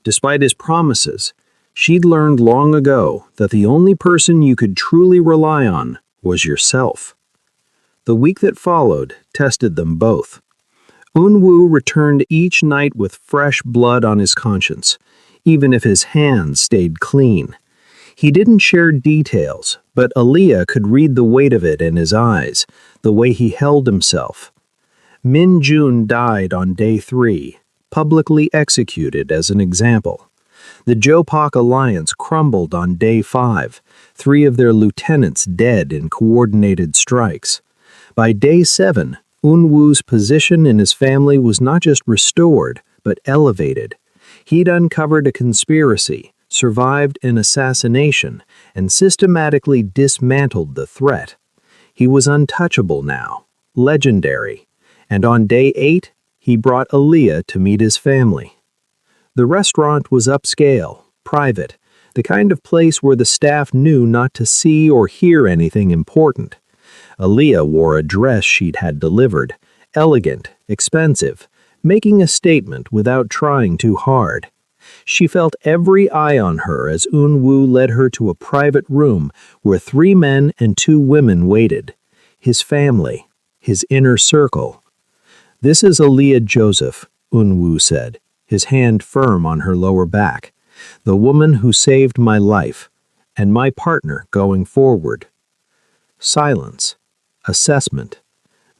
despite his promises, she'd learned long ago that the only person you could truly rely on was yourself. The week that followed tested them both. Unwoo returned each night with fresh blood on his conscience, even if his hands stayed clean. He didn't share details, but Aaliyah could read the weight of it in his eyes, the way he held himself. Min Jun died on day 3, publicly executed as an example. The Jopak alliance crumbled on day 5, 3 of their lieutenants dead in coordinated strikes. By day 7, Unwoo's position in his family was not just restored, but elevated. He'd uncovered a conspiracy, survived an assassination, and systematically dismantled the threat. He was untouchable now, legendary, and on day 8, he brought Aaliyah to meet his family. The restaurant was upscale, private, the kind of place where the staff knew not to see or hear anything important. Aaliyah wore a dress she'd had delivered, elegant, expensive, making a statement without trying too hard. She felt every eye on her as Unwoo led her to a private room where 3 men and 2 women waited. His family, his inner circle. "This is Aaliyah Joseph," Unwoo said, his hand firm on her lower back. "The woman who saved my life, and my partner going forward." Silence. Assessment.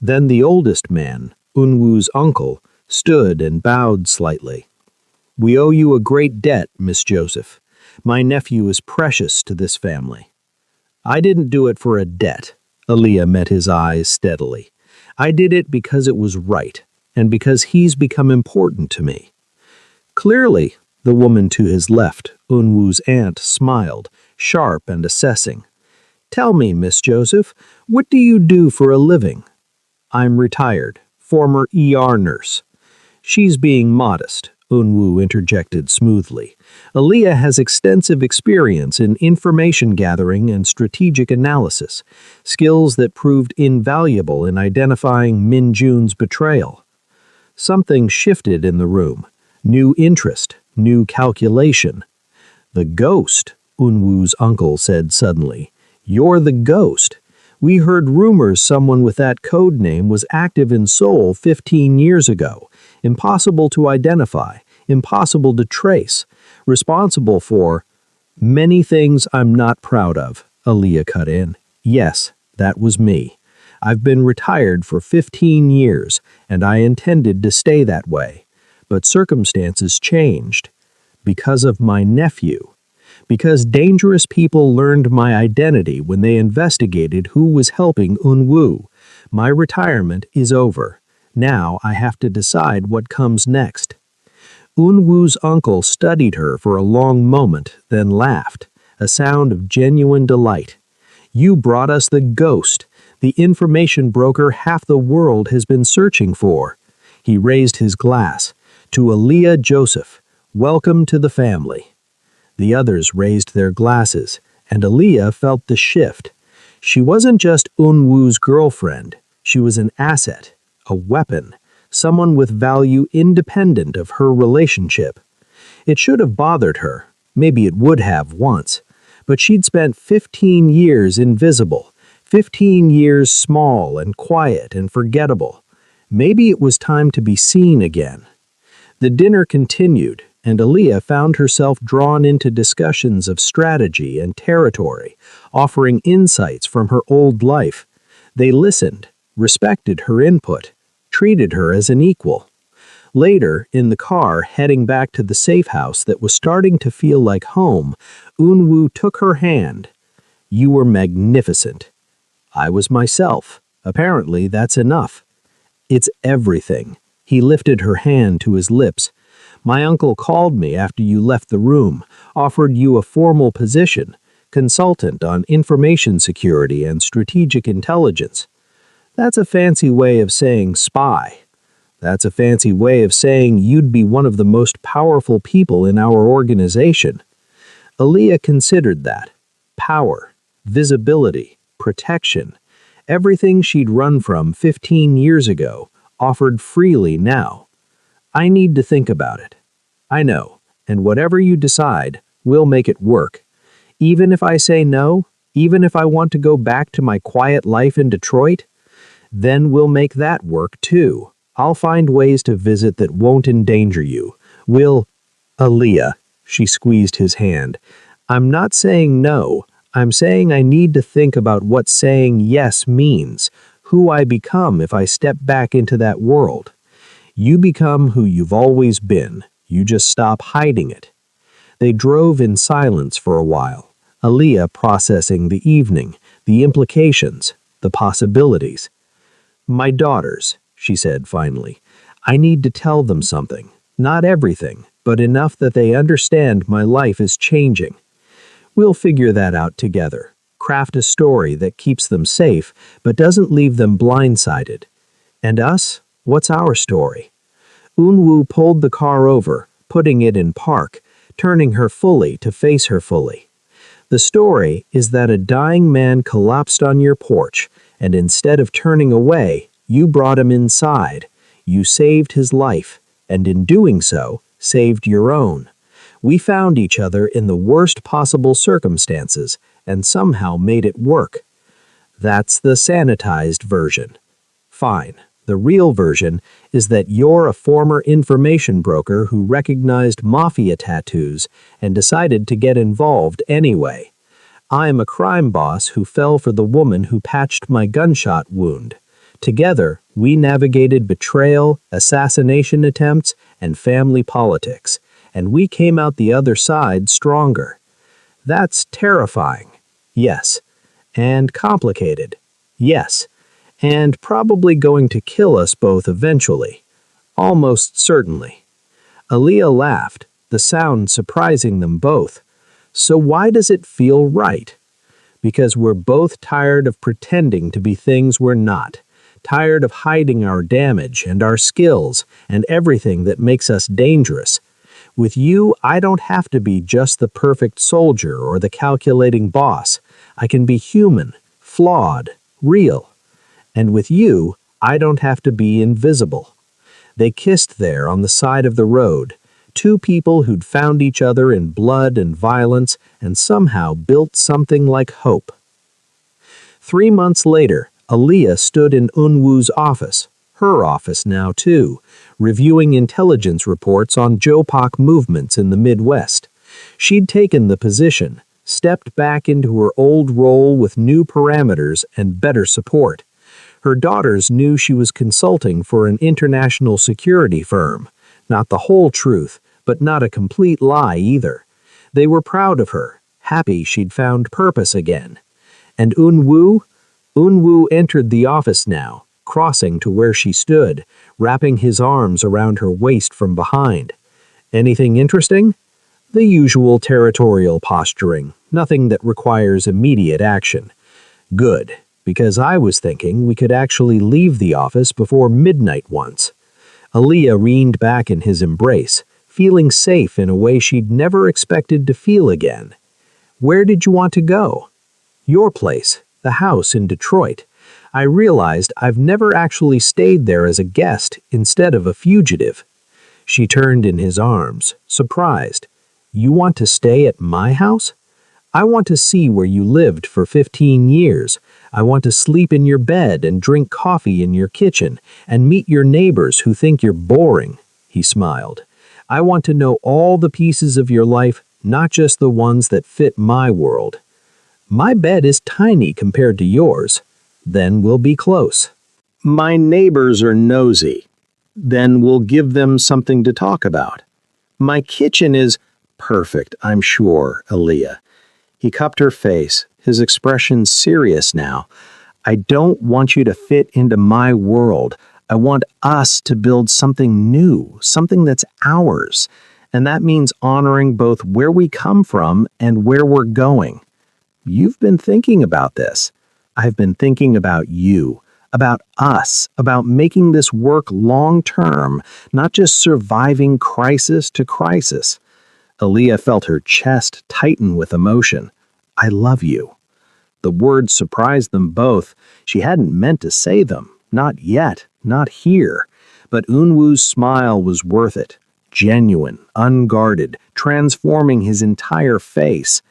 Then the oldest man, Unwoo's uncle, stood and bowed slightly. "We owe you a great debt, Miss Joseph. My nephew is precious to this family." "I didn't do it for a debt." Aaliyah met his eyes steadily. "I did it because it was right, and because he's become important to me." Clearly, the woman to his left, Unwoo's aunt, smiled, sharp and assessing. "Tell me, Miss Joseph, what do you do for a living?" "I'm retired, former ER nurse." "She's being modest," Unwoo interjected smoothly. "Aaliyah has extensive experience in information gathering and strategic analysis, skills that proved invaluable in identifying Min Jun's betrayal." Something shifted in the room. New interest, new calculation. "The ghost," Unwoo's uncle said suddenly. "You're the ghost. We heard rumors someone with that code name was active in Seoul 15 years ago. Impossible to identify, impossible to trace, responsible for many things I'm not proud of," Aaliyah cut in. "Yes, that was me. I've been retired for 15 years, and I intended to stay that way. But circumstances changed. Because of my nephew. Because dangerous people learned my identity when they investigated who was helping Unwoo. My retirement is over. Now I have to decide what comes next." Unwoo's uncle studied her for a long moment, then laughed, a sound of genuine delight. You brought us the ghost, the information broker half the world has been searching for. He raised his glass. To Aaliyah Joseph, welcome to the family. The others raised their glasses, and Aaliyah felt the shift. She wasn't just Unwoo's girlfriend. She was an asset, a weapon, someone with value independent of her relationship. It should have bothered her. Maybe it would have once. But she'd spent 15 years invisible, 15 years small and quiet and forgettable. Maybe it was time to be seen again. The dinner continued, and Aaliyah found herself drawn into discussions of strategy and territory, offering insights from her old life. They listened, respected her input, treated her as an equal. Later, in the car heading back to the safe house that was starting to feel like home, Unwoo took her hand. You were magnificent. I was myself. Apparently, that's enough. It's everything. He lifted her hand to his lips. My uncle called me after you left the room, offered you a formal position, consultant on information security and strategic intelligence. That's a fancy way of saying spy. That's a fancy way of saying you'd be one of the most powerful people in our organization. Aaliyah considered that. Power, visibility, protection, everything she'd run from 15 years ago, offered freely now. I need to think about it. I know, and whatever you decide, we'll make it work. Even if I say no, even if I want to go back to my quiet life in Detroit, then we'll make that work too. I'll find ways to visit that won't endanger you. Aaliyah, she squeezed his hand. I'm not saying no. I'm saying I need to think about what saying yes means, who I become if I step back into that world. You become who you've always been. You just stop hiding it. They drove in silence for a while, Aaliyah processing the evening, the implications, the possibilities. My daughters, she said finally. I need to tell them something. Not everything, but enough that they understand my life is changing. We'll figure that out together. Craft a story that keeps them safe, but doesn't leave them blindsided. And us? What's our story? Unwoo pulled the car over, putting it in park, turning her fully to face her fully. The story is that a dying man collapsed on your porch, and instead of turning away, you brought him inside. You saved his life, and in doing so, saved your own. We found each other in the worst possible circumstances, and somehow made it work. That's the sanitized version. Fine. The real version is that you're a former information broker who recognized Mafia tattoos and decided to get involved anyway. I'm a crime boss who fell for the woman who patched my gunshot wound. Together, we navigated betrayal, assassination attempts, and family politics, and we came out the other side stronger. That's terrifying. Yes. And complicated. Yes. And probably going to kill us both eventually. Almost certainly. Aaliyah laughed, the sound surprising them both. So why does it feel right? Because we're both tired of pretending to be things we're not. Tired of hiding our damage and our skills and everything that makes us dangerous. With you, I don't have to be just the perfect soldier or the calculating boss. I can be human, flawed, real. And with you, I don't have to be invisible. They kissed there on the side of the road, two people who'd found each other in blood and violence and somehow built something like hope. 3 months later, Aaliyah stood in Unwoo's office, her office now too, reviewing intelligence reports on Jopak movements in the Midwest. She'd taken the position, stepped back into her old role with new parameters and better support. Her daughters knew she was consulting for an international security firm. Not the whole truth, but not a complete lie either. They were proud of her, happy she'd found purpose again. And Unwoo entered the office now, crossing to where she stood, wrapping his arms around her waist from behind. Anything interesting? The usual territorial posturing. Nothing that requires immediate action. Good, because I was thinking we could actually leave the office before midnight once. Aaliyah leaned back in his embrace, feeling safe in a way she'd never expected to feel again. Where did you want to go? Your place, the house in Detroit. I realized I've never actually stayed there as a guest instead of a fugitive. She turned in his arms, surprised. You want to stay at my house? I want to see where you lived for 15 years. I want to sleep in your bed and drink coffee in your kitchen and meet your neighbors who think you're boring, he smiled. I want to know all the pieces of your life, not just the ones that fit my world. My bed is tiny compared to yours. Then we'll be close. My neighbors are nosy. Then we'll give them something to talk about. My kitchen is perfect, I'm sure, Aaliyah. He cupped her face, his expression serious now. I don't want you to fit into my world. I want us to build something new, something that's ours. And that means honoring both where we come from and where we're going. You've been thinking about this. I've been thinking about you, about us, about making this work long-term, not just surviving crisis to crisis. Aaliyah felt her chest tighten with emotion. I love you. The words surprised them both. She hadn't meant to say them. Not yet. Not here. But Unwoo's smile was worth it. Genuine, unguarded, transforming his entire face.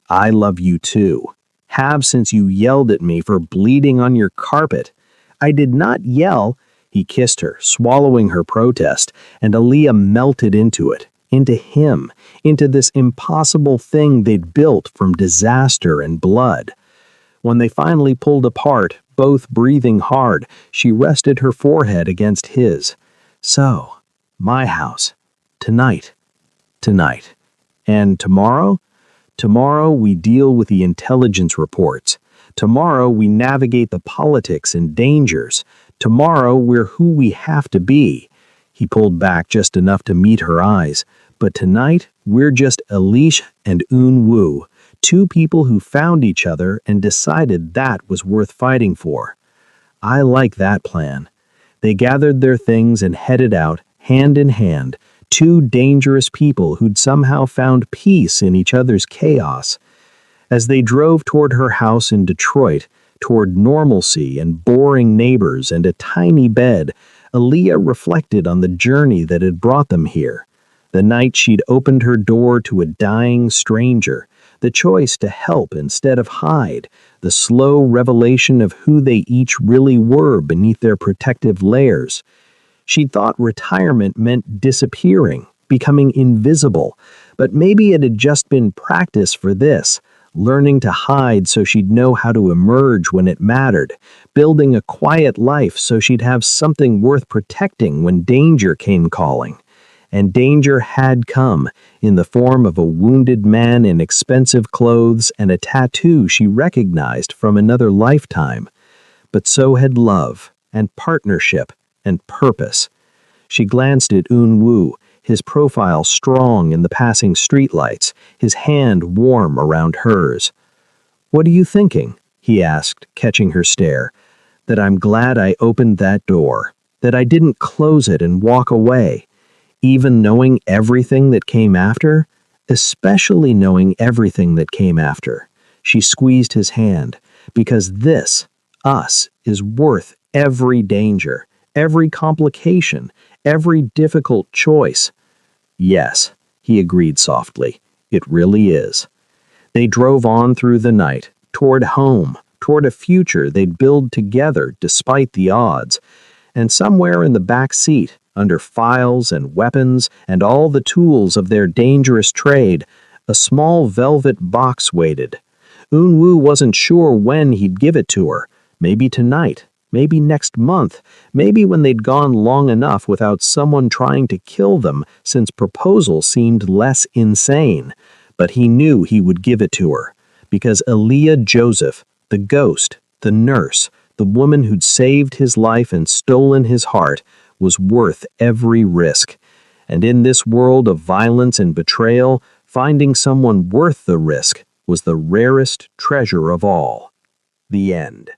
I love you too. Have since you yelled at me for bleeding on your carpet. I did not yell. He kissed her, swallowing her protest, and Aaliyah melted into it, into him, into this impossible thing they'd built from disaster and blood. When they finally pulled apart, both breathing hard, she rested her forehead against his. So, my house. Tonight. Tonight. And tomorrow? Tomorrow we deal with the intelligence reports. Tomorrow we navigate the politics and dangers. Tomorrow we're who we have to be. He pulled back just enough to meet her eyes. But tonight we're just Elish and Unwoo, two people who found each other and decided that was worth fighting for. I like that plan. They gathered their things and headed out, hand in hand, two dangerous people who'd somehow found peace in each other's chaos. As they drove toward her house in Detroit, toward normalcy and boring neighbors and a tiny bed, Aaliyah reflected on the journey that had brought them here. The night she'd opened her door to a dying stranger, the choice to help instead of hide, the slow revelation of who they each really were beneath their protective layers. She'd thought retirement meant disappearing, becoming invisible, but maybe it had just been practice for this, learning to hide so she'd know how to emerge when it mattered, building a quiet life so she'd have something worth protecting when danger came calling. And danger had come, in the form of a wounded man in expensive clothes and a tattoo she recognized from another lifetime. But so had love, and partnership, and purpose. She glanced at Unwoo, his profile strong in the passing streetlights, his hand warm around hers. "What are you thinking?" he asked, catching her stare. "That I'm glad I opened that door, that I didn't close it and walk away. Even knowing everything that came after, especially knowing everything that came after." She squeezed his hand, because this, us, is worth every danger, every complication, every difficult choice. Yes, he agreed softly, it really is. They drove on through the night, toward home, toward a future they'd build together despite the odds. And somewhere in the back seat, under files and weapons and all the tools of their dangerous trade, a small velvet box waited. Unwoo wasn't sure when he'd give it to her. Maybe tonight, maybe next month, maybe when they'd gone long enough without someone trying to kill them, since proposal seemed less insane. But he knew he would give it to her, because Aaliyah Joseph, the ghost, the nurse, the woman who'd saved his life and stolen his heart, was worth every risk. And in this world of violence and betrayal, finding someone worth the risk was the rarest treasure of all. The end.